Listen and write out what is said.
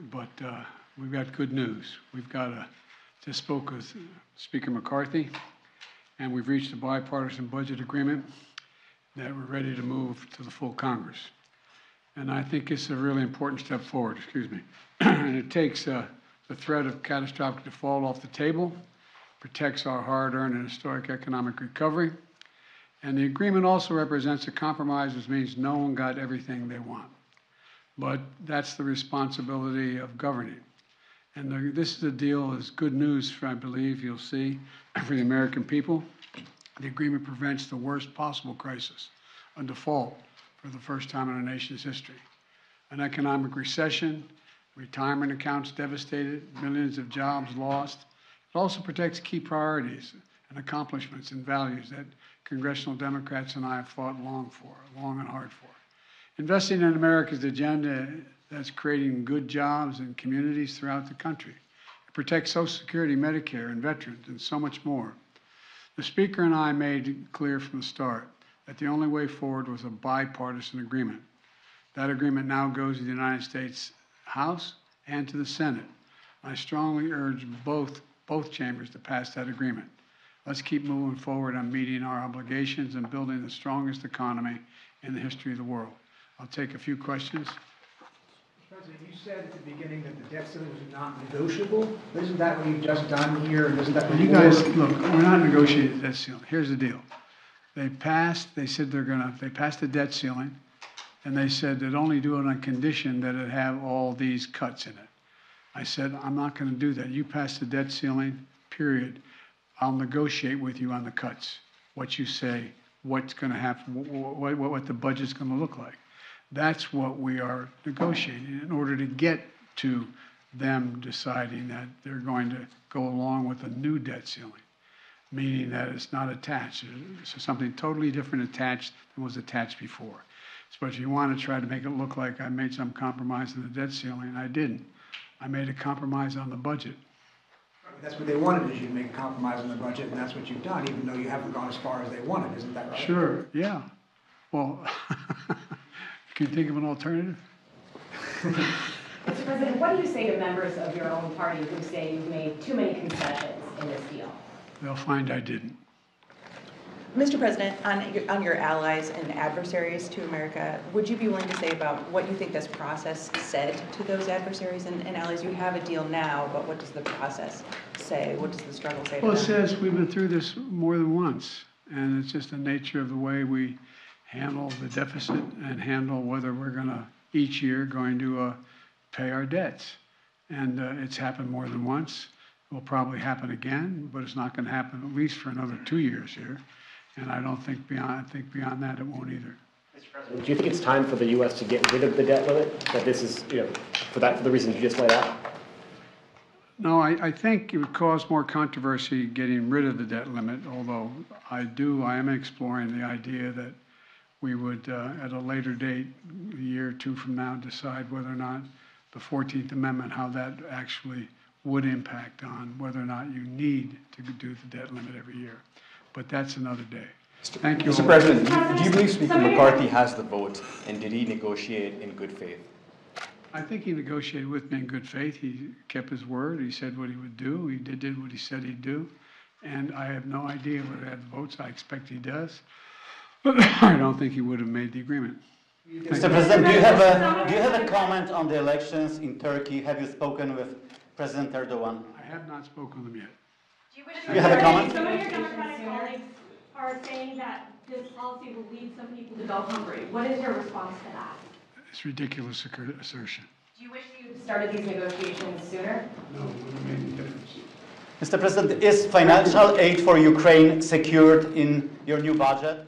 but we've got good news. Just spoke with Speaker McCarthy, and we've reached a bipartisan budget agreement that we're ready to move to the full Congress. And I think it's a really important step forward, and it takes the threat of catastrophic default off the table, protects our hard-earned and historic economic recovery, and the agreement also represents a compromise, which means no one got everything they want. But that's the responsibility of governing. And this is a deal is good news for, I believe, you'll see, for the American people. The agreement prevents the worst possible crisis, a default for the first time in our nation's history. An economic recession, retirement accounts devastated, millions of jobs lost. It also protects key priorities and accomplishments and values that congressional Democrats and I have fought long and hard for. Investing in America's agenda that's creating good jobs in communities throughout the country. It protects Social Security, Medicare, and veterans, and so much more. The Speaker and I made it clear from the start that the only way forward was a bipartisan agreement. That agreement now goes to the United States House and to the Senate. I strongly urge both chambers to pass that agreement. Let's keep moving forward on meeting our obligations and building the strongest economy in the history of the world. I'll take a few questions. President, you said at the beginning that the debt ceiling was not negotiable. Isn't that what you've just done here? And isn't that what you guys, look, we're not negotiating the debt ceiling. Here's the deal. They passed the debt ceiling, and they said they'd only do it on condition that it have all these cuts in it. I said, I'm not going to do that. You pass the debt ceiling, period. I'll negotiate with you on the cuts, what you say, what's going to happen, what the budget's going to look like. That's what we are negotiating in order to get to them deciding that they're going to go along with a new debt ceiling, meaning that it's not attached. It's something totally different attached than was attached before. So if you want to try to make it look like I made some compromise on the debt ceiling, I didn't. I made a compromise on the budget. That's what they wanted, is you to make a compromise on the budget, and that's what you've done, even though you haven't gone as far as they wanted. Isn't that right? Sure, yeah. Well, can you think of an alternative? Mr. President, what do you say to members of your own party who say you've made too many concessions in this deal? They'll find I didn't. Mr. President, on your allies and adversaries to America, would you be willing to say about what you think this process said to those adversaries and allies? You have a deal now, but what does the process say? What does the struggle say to them? Well, it says we've been through this more than once, and it's just the nature of the way we handle the deficit and handle whether we're going to, each year, going to pay our debts. And it's happened more than once. It will probably happen again, but it's not going to happen at least for another 2 years here. And I don't think beyond that it won't either. Mr. President, do you think it's time for the U.S. to get rid of the debt limit? That this is, for the reasons you just laid out? No, I think it would cause more controversy getting rid of the debt limit, although I am exploring the idea that we would, at a later date, a year or two from now, decide whether or not the 14th Amendment, how that actually would impact on whether or not you need to do the debt limit every year. But that's another day. Thank you. Mr. President, do you believe Speaker McCarthy has the vote, and did he negotiate in good faith? I think he negotiated with me in good faith. He kept his word. He said what he would do. He did what he said he'd do. And I have no idea whether he had the votes. I expect he does. But I don't think he would have made the agreement. Mr. President, do you have a comment on the elections in Turkey? Have you spoken with President Erdogan? I have not spoken with him yet. Do you have a comment? Some of your Democratic colleagues are saying that this policy will lead some people to go hungry. What is your response to that? It's ridiculous assertion. Do you wish you started these negotiations sooner? No, it wouldn't make any difference. Mr. President, is financial aid for Ukraine secured in your new budget?